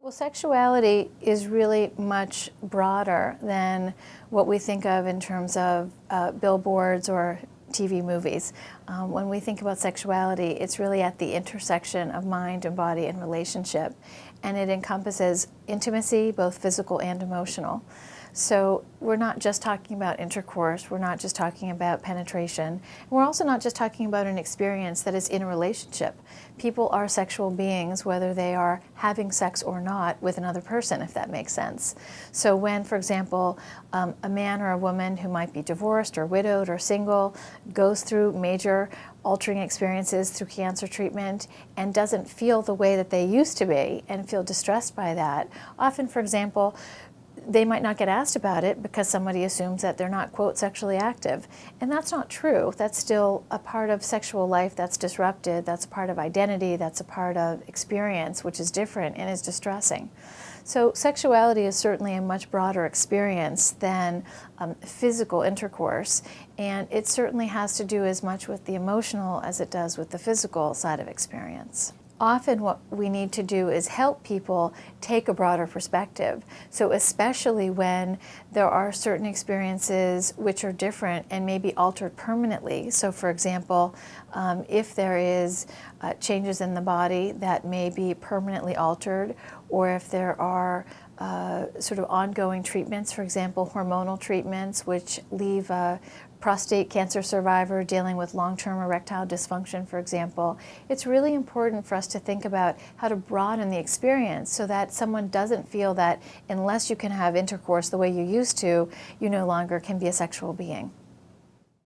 Well, sexuality is really much broader than what we think of in terms of billboards or TV movies. When we think about sexuality, it's really at the intersection of mind and body and relationship, and it encompasses intimacy, both physical and emotional. So we're not just talking about intercourse, we're not just talking about penetration, and we're also not just talking about an experience that is in a relationship. People are sexual beings whether they are having sex or not with another person, if that makes sense. So when, for example, a man or a woman who might be divorced or widowed or single goes through major altering experiences through cancer treatment and doesn't feel the way that they used to be and feel distressed by that, often, for example, they might not get asked about it because somebody assumes that they're not, quote, sexually active. And that's not true. That's still a part of sexual life that's disrupted. That's a part of identity. That's a part of experience, which is different and is distressing. So sexuality is certainly a much broader experience than physical intercourse. And it certainly has to do as much with the emotional as it does with the physical side of experience. Often what we need to do is help people take a broader perspective. So especially when there are certain experiences which are different and may be altered permanently. So for example, if there is changes in the body that may be permanently altered, or if there are sort of ongoing treatments, for example, hormonal treatments, which leave a prostate cancer survivor dealing with long-term erectile dysfunction, for example, it's really important for us to think about how to broaden the experience so that someone doesn't feel that unless you can have intercourse the way you used to, you no longer can be a sexual being.